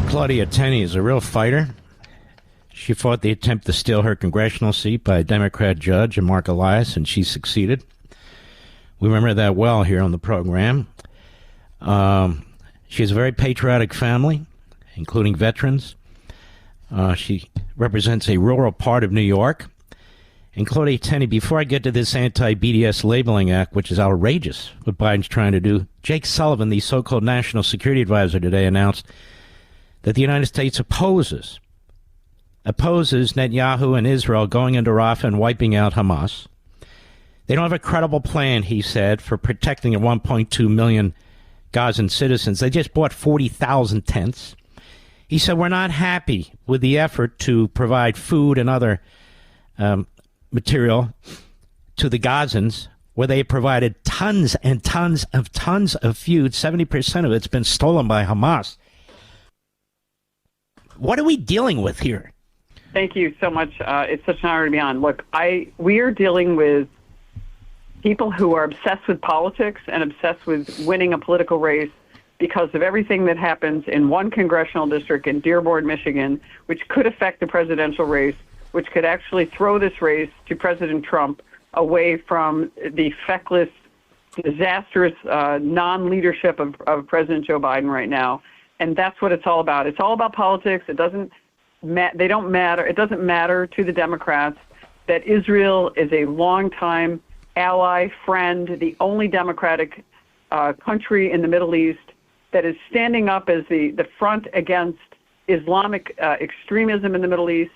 Claudia Tenney is a real fighter. She fought the attempt to steal her congressional seat by a Democrat judge, Mark Elias, and she succeeded. We remember that well here on the program. She has a very patriotic family, including veterans. She represents a rural part of New York. And Claudia Tenney, before I get to this anti-BDS labeling act, which is outrageous, what Biden's trying to do, Jake Sullivan, the so-called national security advisor today, announced that the United States opposes Netanyahu and Israel going into Rafah and wiping out Hamas. They don't have a credible plan, he said, for protecting the 1.2 million Gazan citizens. They just bought 40,000 tents. He said, we're not happy with the effort to provide food and other material to the Gazans, where they provided tons and tons of food. 70% of it's been stolen by Hamas. What are we dealing with here? Thank you so much. It's such an honor to be on. Look, we are dealing with people who are obsessed with politics and obsessed with winning a political race because of everything that happens in one congressional district in Dearborn, Michigan, which could affect the presidential race, which could actually throw this race to President Trump away from the feckless, disastrous non-leadership of President Joe Biden right now. And that's what it's all about. It's all about politics. It doesn't matter. It doesn't matter to the Democrats that Israel is a longtime ally, friend, the only democratic country in the Middle East that is standing up as the front against Islamic extremism in the Middle East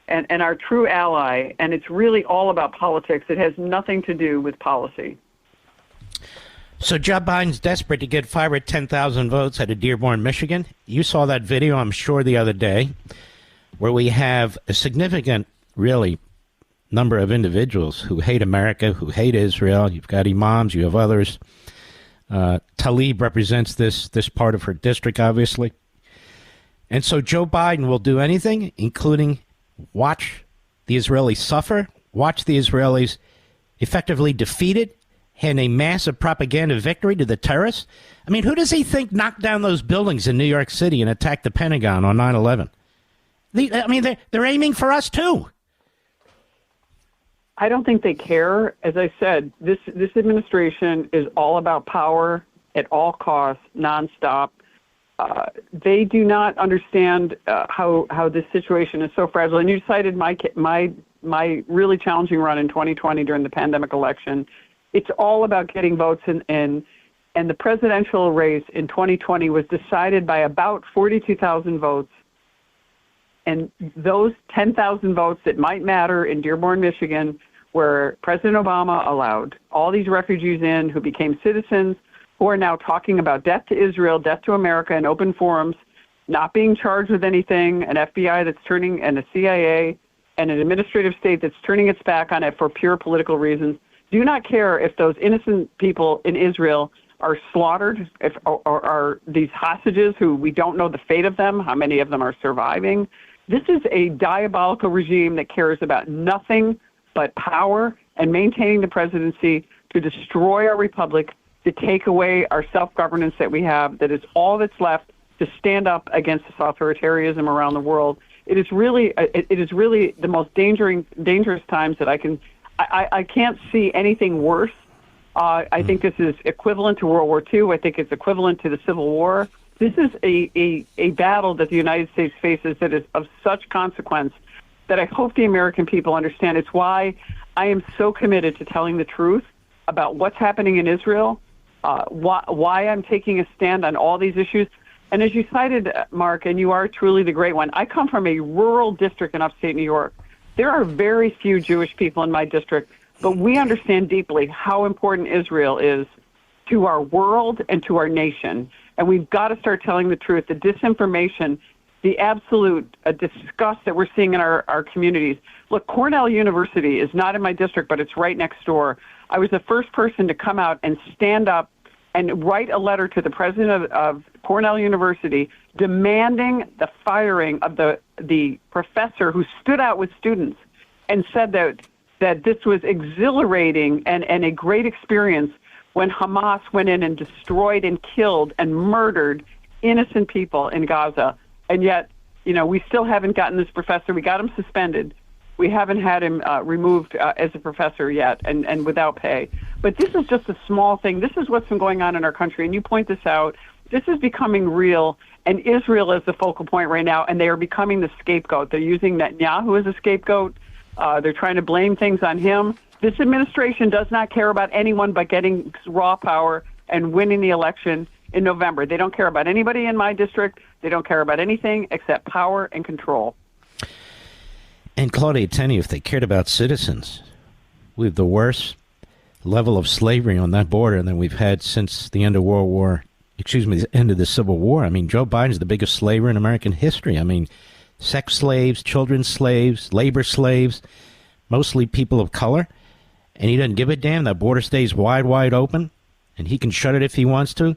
and our true ally. And it's really all about politics. It has nothing to do with policy. So Joe Biden's desperate to get 5 or 10,000 votes out of Dearborn, Michigan. You saw that video, I'm sure, the other day, where we have a significant, really, number of individuals who hate America, who hate Israel. You've got imams, you have others. Tlaib represents this part of her district, obviously. And so Joe Biden will do anything, including watch the Israelis suffer, watch the Israelis effectively defeated, hand a massive propaganda victory to the terrorists. I mean, who does he think knocked down those buildings in New York City and attacked the Pentagon on 9/11? They're aiming for us, too. I don't think they care. As I said, this administration is all about power at all costs, nonstop. They do not understand how this situation is so fragile. And you cited my really challenging run in 2020 during the pandemic election. It's all about getting votes, and the presidential race in 2020 was decided by about 42,000 votes. And those 10,000 votes that might matter in Dearborn, Michigan, where President Obama allowed all these refugees in who became citizens, who are now talking about death to Israel, death to America in open forums, not being charged with anything, an FBI that's turning, and a CIA, and an administrative state that's turning its back on it for pure political reasons. Do not care if those innocent people in Israel are slaughtered, or are these hostages who we don't know the fate of them, how many of them are surviving. This is a diabolical regime that cares about nothing but power and maintaining the presidency to destroy our republic, to take away our self-governance that we have, that is all that's left to stand up against this authoritarianism around the world. It is really the most dangerous times that I can't see anything worse. I think this is equivalent to World War II. I think it's equivalent to the Civil War. This is a battle that the United States faces that is of such consequence that I hope the American people understand. It's why I am so committed to telling the truth about what's happening in Israel, why I'm taking a stand on all these issues. And as you cited, Mark, and you are truly the great one, I come from a rural district in upstate New York. There are very few Jewish people in my district, but we understand deeply how important Israel is to our world and to our nation. And we've got to start telling the truth. The disinformation, the absolute disgust that we're seeing in our communities. Look, Cornell University is not in my district, but it's right next door. I was the first person to come out and stand up and write a letter to the president of Cornell University demanding the firing of the professor who stood out with students and said that this was exhilarating and a great experience when Hamas went in and destroyed and killed and murdered innocent people in Gaza. And yet, we still haven't gotten this professor. We got him suspended. We haven't had him removed as a professor yet and without pay. But this is just a small thing. This is what's been going on in our country, and you point this out. This is becoming real, and Israel is the focal point right now, and they are becoming the scapegoat. They're using Netanyahu as a scapegoat. They're trying to blame things on him. This administration does not care about anyone but getting raw power and winning the election in November. They don't care about anybody in my district. They don't care about anything except power and control. And Claudia Tenney, if they cared about citizens, we have the worst level of slavery on that border than we've had since the end of the end of the Civil War. I mean, Joe Biden's the biggest slaver in American history. I mean, sex slaves, children's slaves, labor slaves, mostly people of color. And he doesn't give a damn. That border stays wide open, and he can shut it if he wants to.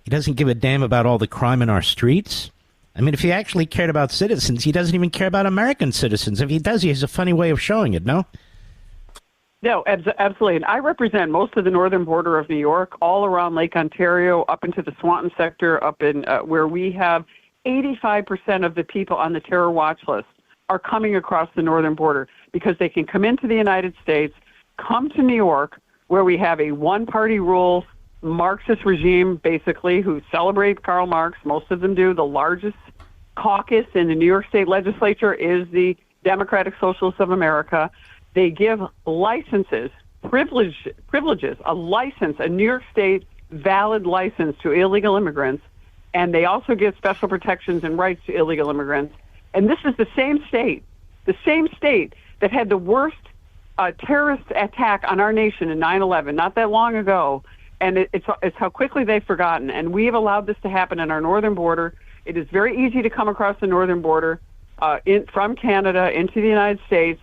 He doesn't give a damn about all the crime in our streets. I mean, if he actually cared about citizens, he doesn't even care about American citizens. If he does, he has a funny way of showing it, no? No, absolutely. And I represent most of the northern border of New York, all around Lake Ontario, up into the Swanton sector, up in where we have 85% of the people on the terror watch list are coming across the northern border because they can come into the United States, come to New York, where we have a one-party rule Marxist regime, basically, who celebrate Karl Marx. Most of them do. The largest caucus in the New York State legislature is the Democratic Socialists of America. They give licenses, privileges, a license, a New York State valid license to illegal immigrants, and they also give special protections and rights to illegal immigrants. And this is the same state that had the worst terrorist attack on our nation in 9/11, not that long ago. And it's how quickly they've forgotten. And we have allowed this to happen on our northern border. It is very easy to come across the northern border from Canada into the United States.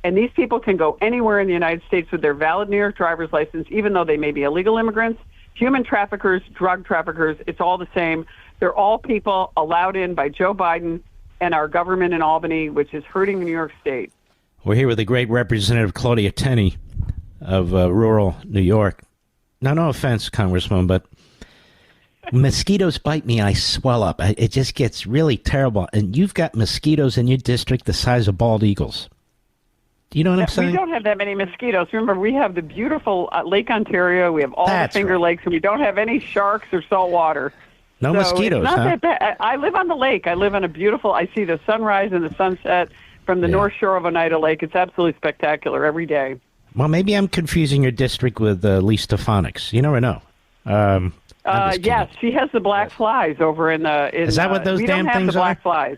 And these people can go anywhere in the United States with their valid New York driver's license, even though they may be illegal immigrants, human traffickers, drug traffickers. It's all the same. They're all people allowed in by Joe Biden and our government in Albany, which is hurting New York State. We're here with the great Representative Claudia Tenney of rural New York. Now, no offense, Congresswoman, but mosquitoes bite me, I swell up. It just gets really terrible. And you've got mosquitoes in your district the size of bald eagles. Do you know what I'm saying? We don't have that many mosquitoes. Remember, we have the beautiful Lake Ontario. We have all the Finger Lakes, and we don't have any sharks or salt water. No mosquitoes, it's not huh? that bad. I live on the lake. I live on I see the sunrise and the sunset from the north shore of Oneida Lake. It's absolutely spectacular every day. Well, maybe I'm confusing your district with Lee Stefanik's. You never know. Yes, she has the black flies over in the. Is that what those damn things are? We don't have the black flies.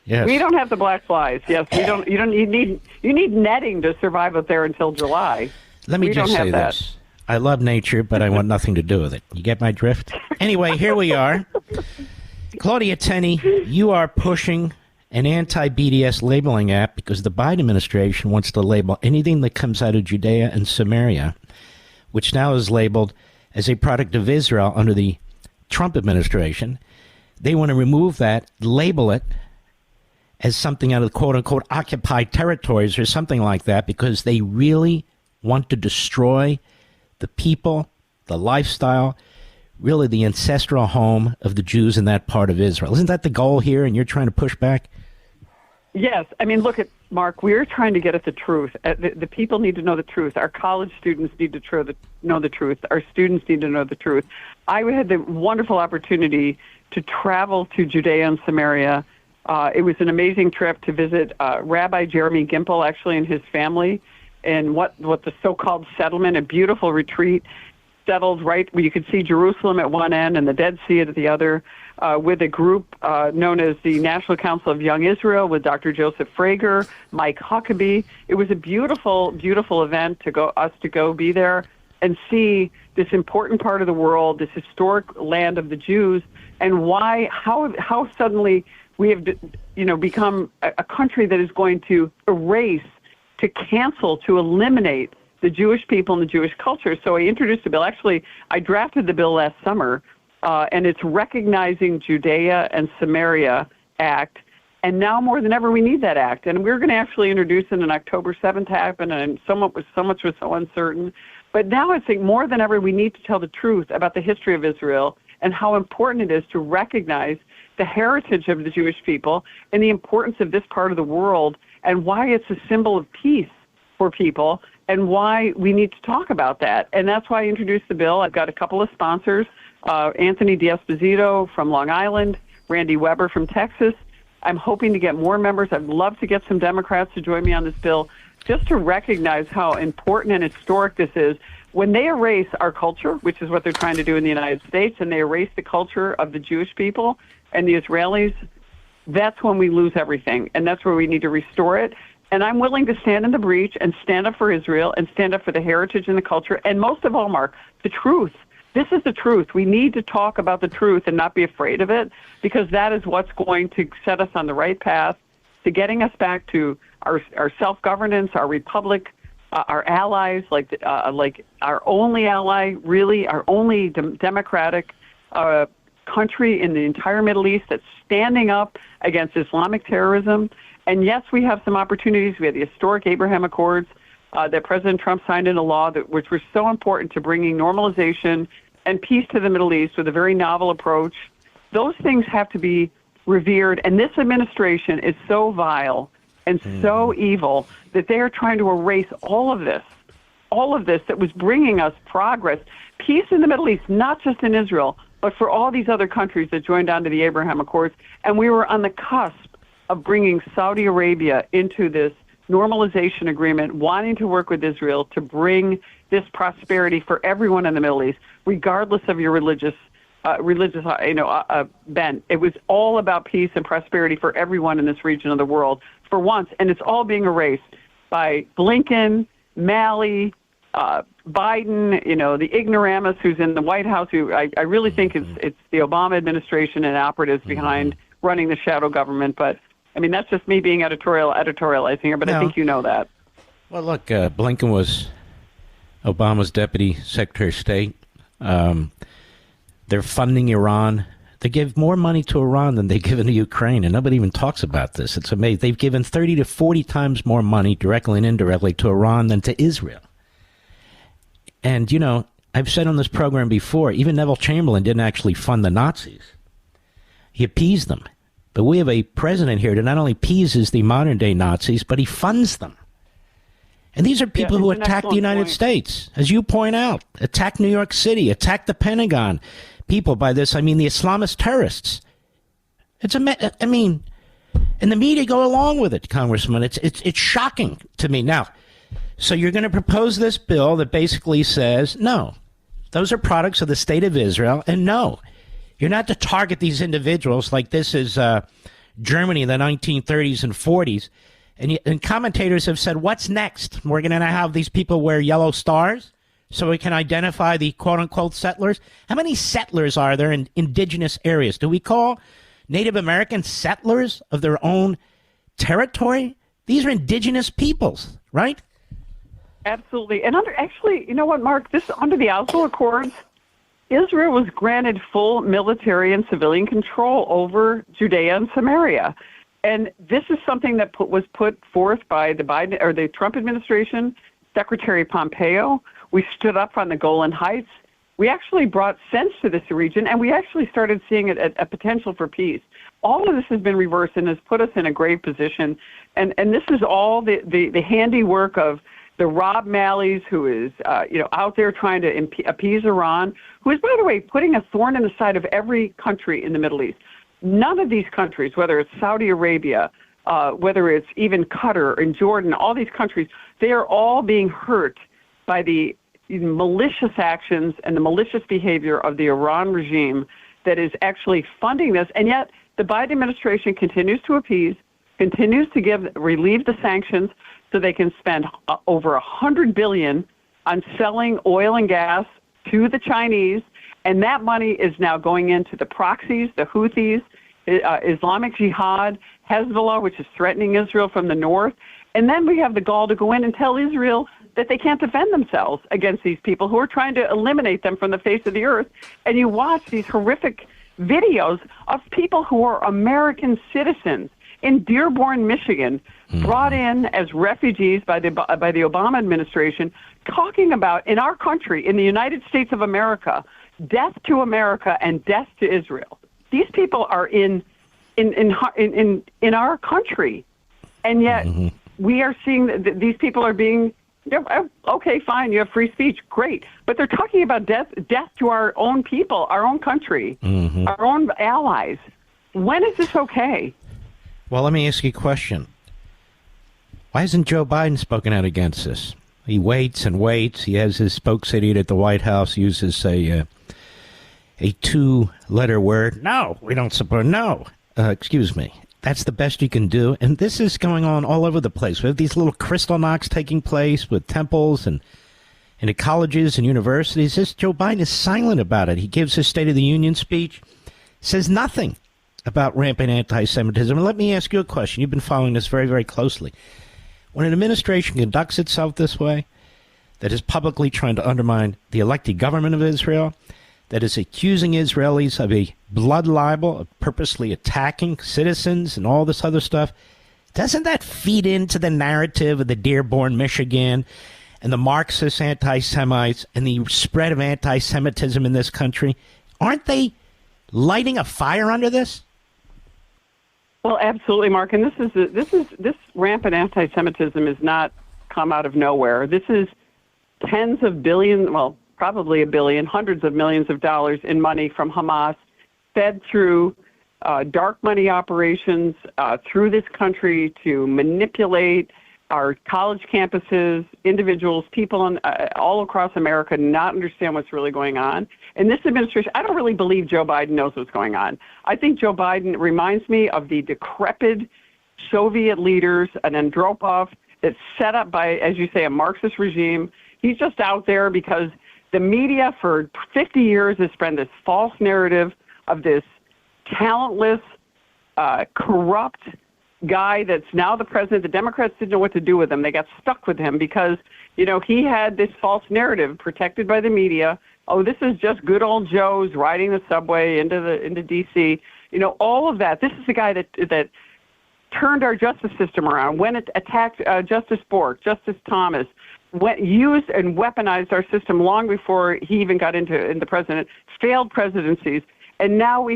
Yes. We don't have the black flies. Yes, we don't. You need netting to survive up there until July. Let me just say this. I love nature, but I want nothing to do with it. You get my drift? Anyway, here we are. Claudia Tenney, you are pushing an anti-BDS labeling app because the Biden administration wants to label anything that comes out of Judea and Samaria, which now is labeled as a product of Israel under the Trump administration. They want to remove that, label it as something out of the quote-unquote occupied territories or something like that, because they really want to destroy the people, the lifestyle, really the ancestral home of the Jews in that part of Israel. Isn't that the goal here, and you're trying to push back? Yes. I mean, look at Mark. We're trying to get at the truth. The people need to know the truth. Our college students need to know the truth. Our students need to know the truth. I had the wonderful opportunity to travel to Judea and Samaria. It was an amazing trip to visit Rabbi Jeremy Gimple, actually, and his family, in what the so-called settlement, a beautiful retreat, settled right where you could see Jerusalem at one end and the Dead Sea at the other, with a group known as the National Council of Young Israel with Dr. Joseph Frager, Mike Huckabee. It was a beautiful, beautiful event to go be there and see this important part of the world, this historic land of the Jews, and how suddenly we have become a country that is going to erase, to cancel, to eliminate the Jewish people and the Jewish culture. So I introduced a bill. Actually, I drafted the bill last summer, and it's Recognizing Judea and Samaria Act. And now more than ever, we need that act. And we're going to actually introduce it on October 7th happen, and so much was so uncertain. But now I think more than ever, we need to tell the truth about the history of Israel and how important it is to recognize the heritage of the Jewish people and the importance of this part of the world and why it's a symbol of peace for people and why we need to talk about that. And that's why I introduced the bill. I've got a couple of sponsors, Anthony D'Esposito from Long Island, Randy Weber from Texas. I'm hoping to get more members. I'd love to get some Democrats to join me on this bill just to recognize how important and historic this is. When they erase our culture, which is what they're trying to do in the United States, and they erase the culture of the Jewish people and the Israelis, that's when we lose everything, and that's where we need to restore it. And I'm willing to stand in the breach and stand up for Israel and stand up for the heritage and the culture, and most of all, Mark, the truth. This is the truth. We need to talk about the truth and not be afraid of it, because that is what's going to set us on the right path to getting us back to our self-governance, our republic, our allies, like our only ally, really, our only democratic country in the entire Middle East that's standing up against Islamic terrorism. And yes, we have some opportunities. We had the historic Abraham Accords that President Trump signed into law, which were so important to bringing normalization and peace to the Middle East with a very novel approach. Those things have to be revered. And this administration is so vile and so evil that they are trying to erase all of this that was bringing us progress, peace in the Middle East, not just in Israel, but for all these other countries that joined on to the Abraham Accords. And we were on the cusp of bringing Saudi Arabia into this normalization agreement, wanting to work with Israel to bring this prosperity for everyone in the Middle East, regardless of your religious bent. It was all about peace and prosperity for everyone in this region of the world for once, and it's all being erased by Blinken, Malley, Biden, the ignoramus who's in the White House, who I really think it's the Obama administration and operatives behind running the shadow government. But, I mean, that's just me being editorializing here, but I think you know that. Well, look, Blinken was Obama's deputy secretary of state. They're funding Iran. They give more money to Iran than they've given to Ukraine, and nobody even talks about this. It's amazing. They've given 30 to 40 times more money, directly and indirectly, to Iran than to Israel. And, I've said on this program before, even Neville Chamberlain didn't actually fund the Nazis. He appeased them. But we have a president here that not only appeases the modern-day Nazis, but he funds them. And these are people who attack the United States, as you point out, attack New York City, attack the Pentagon. People, by this, I mean the Islamist terrorists. And the media go along with it, Congressman. It's shocking to me. Now, so you're going to propose this bill that basically says, no, those are products of the state of Israel, and no, you're not to target these individuals like this is Germany in the 1930s and 40s. And commentators have said, what's next? We're going to have these people wear yellow stars so we can identify the quote-unquote settlers? How many settlers are there in indigenous areas? Do we call Native Americans settlers of their own territory? These are indigenous peoples, right? Absolutely. And you know what, Mark? Under the Oslo Accords, Israel was granted full military and civilian control over Judea and Samaria. And this is something that was put forth by the Trump administration, Secretary Pompeo. We stood up on the Golan Heights. We actually brought sense to this region, and we actually started seeing a potential for peace. All of this has been reversed and has put us in a grave position. And this is all the handiwork of the Rob Malleys, who is out there trying to appease Iran, who is, by the way, putting a thorn in the side of every country in the Middle East. None of these countries, whether it's Saudi Arabia, whether it's even Qatar and Jordan, all these countries, they are all being hurt by the malicious actions and the malicious behavior of the Iran regime that is actually funding this. And yet the Biden administration continues to appease, continues to relieve the sanctions so they can spend over $100 billion on selling oil and gas to the Chinese. And that money is now going into the proxies, the Houthis, Islamic Jihad, Hezbollah, which is threatening Israel from the north. And then we have the gall to go in and tell Israel that they can't defend themselves against these people who are trying to eliminate them from the face of the earth. And you watch these horrific videos of people who are American citizens in Dearborn, Michigan, brought in as refugees by the Obama administration, talking about, in our country, in the United States of America, death to America and death to Israel. These people are in our country, and yet we are seeing that these people are being. Okay, fine. You have free speech, great, but they're talking about death to our own people, our own country, our own allies. When is this okay? Well, let me ask you a question. Why hasn't Joe Biden spoken out against this? He waits and waits. He has his spokesman at the White House uses a two-letter word. No, we don't support. No, excuse me. That's the best you can do. And this is going on all over the place. We have these little crystal knocks taking place with temples and at colleges and universities. This Joe Biden is silent about it. He gives his State of the Union speech, says nothing about rampant anti-Semitism. And let me ask you a question. You've been following this very, very closely. When an administration conducts itself this way, that is publicly trying to undermine the elected government of Israel, that is accusing Israelis of a blood libel, of purposely attacking citizens and all this other stuff, doesn't that feed into the narrative of the Dearborn, Michigan, and the Marxist anti-Semites and the spread of anti-Semitism in this country? Aren't they lighting a fire under this? Well, absolutely, Mark. And this rampant anti-Semitism has not come out of nowhere. This is tens of billions, well, probably a billion, hundreds of millions of dollars in money from Hamas, fed through dark money operations through this country to manipulate our college campuses, individuals, people all across America not understand what's really going on. And this administration, I don't really believe Joe Biden knows what's going on. I think Joe Biden reminds me of the decrepit Soviet leaders, an Andropov that's set up by, as you say, a Marxist regime. He's just out there because the media for 50 years has spread this false narrative of this talentless, corrupt guy that's now the president. The Democrats didn't know what to do with him. They got stuck with him because, he had this false narrative protected by the media. Oh, this is just good old Joe's riding the subway into D.C. All of that. This is the guy that turned our justice system around, when it attacked Justice Bork, Justice Thomas, used and weaponized our system long before he even got into the president, failed presidencies, and now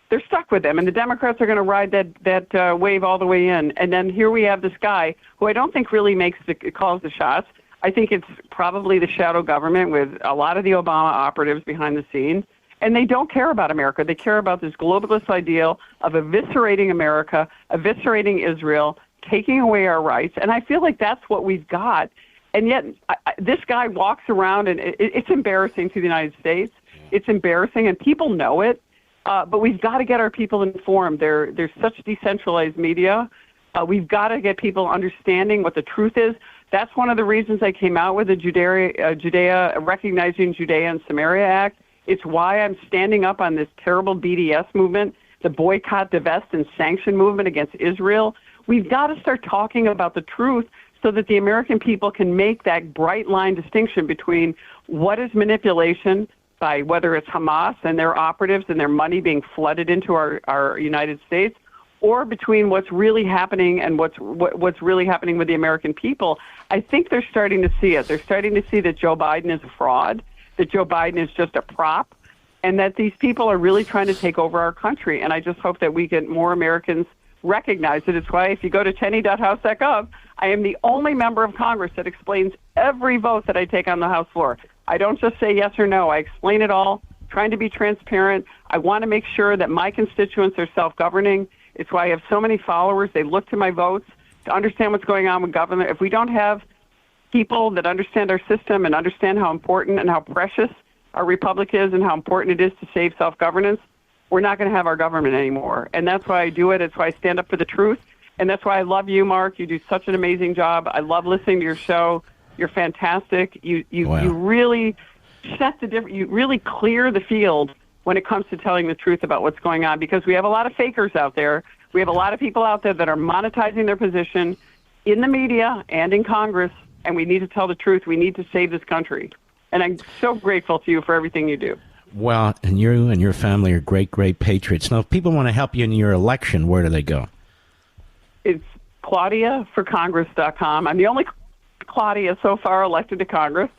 they're stuck with them, and the Democrats are going to ride that wave all the way in. And then here we have this guy who I don't think really calls the shots. I think it's probably the shadow government with a lot of the Obama operatives behind the scenes, and they don't care about America. They care about this globalist ideal of eviscerating America, eviscerating Israel, taking away our rights, and I feel like that's what we've got. And yet this guy walks around, and it's embarrassing to the United States. It's embarrassing, and people know it. But we've got to get our people informed. There's such decentralized media. We've got to get people understanding what the truth is. That's one of the reasons I came out with the Judea Recognizing Judea and Samaria Act. It's why I'm standing up on this terrible BDS movement, the boycott, divest, and sanction movement against Israel. We've got to start talking about the truth so that the American people can make that bright line distinction between what is manipulation by whether it's Hamas and their operatives and their money being flooded into our United States, or between what's really happening and what's really happening with the American people. I think they're starting to see it. They're starting to see that Joe Biden is a fraud, that Joe Biden is just a prop, and that these people are really trying to take over our country. And I just hope that we get more Americans recognize it. It's why if you go to tenney.house.gov, I am the only member of Congress that explains every vote that I take on the House floor. I don't just say yes or no. I explain it all, trying to be transparent. I want to make sure that my constituents are self-governing. It's why I have so many followers. They look to my votes to understand what's going on with government. If we don't have people that understand our system and understand how important and how precious our republic is and how important it is to save self-governance, we're not going to have our government anymore. And that's why I do it. It's why I stand up for the truth. And that's why I love you, Mark. You do such an amazing job. I love listening to your show. You're fantastic. You really set the different. You really clear the field when it comes to telling the truth about what's going on, because we have a lot of fakers out there. We have a lot of people out there that are monetizing their position in the media and in Congress, and we need to tell the truth. We need to save this country. And I'm so grateful to you for everything you do. Well, and you and your family are great, great patriots. Now, if people want to help you in your election, where do they go? It's ClaudiaForCongress.com. I'm the only Claudia so far elected to Congress,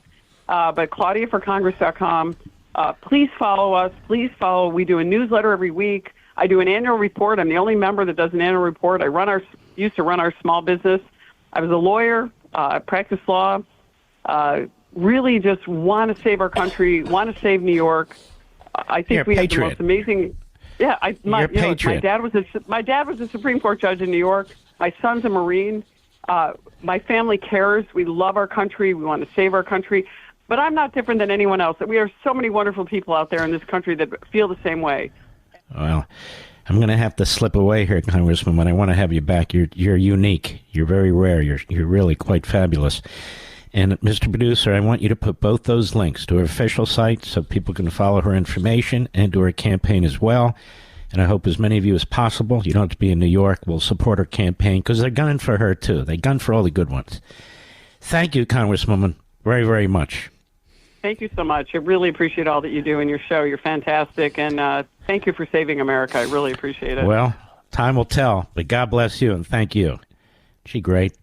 but ClaudiaForCongress.com. Please follow us. Please follow. We do a newsletter every week. I do an annual report. I'm the only member that does an annual report. Used to run our small business. I was a lawyer. I practiced law. Really just want to save our country, want to save New York. I think we have the most amazing. Yeah, my dad was a Supreme Court judge in New York. My son's a Marine. My family cares. We love our country. We want to save our country. But I'm not different than anyone else. We are so many wonderful people out there in this country that feel the same way. Well, I'm going to have to slip away here, Congresswoman. I want to have you back. You're unique. You're very rare. You're really quite fabulous. And, Mr. Producer, I want you to put both those links to her official site so people can follow her information and to her campaign as well. And I hope as many of you as possible, you don't have to be in New York, will support her campaign because they're gunning for her, too. They gun for all the good ones. Thank you, Congresswoman, very, very much. Thank you so much. I really appreciate all that you do in your show. You're fantastic. And thank you for saving America. I really appreciate it. Well, time will tell. But God bless you and thank you. She great.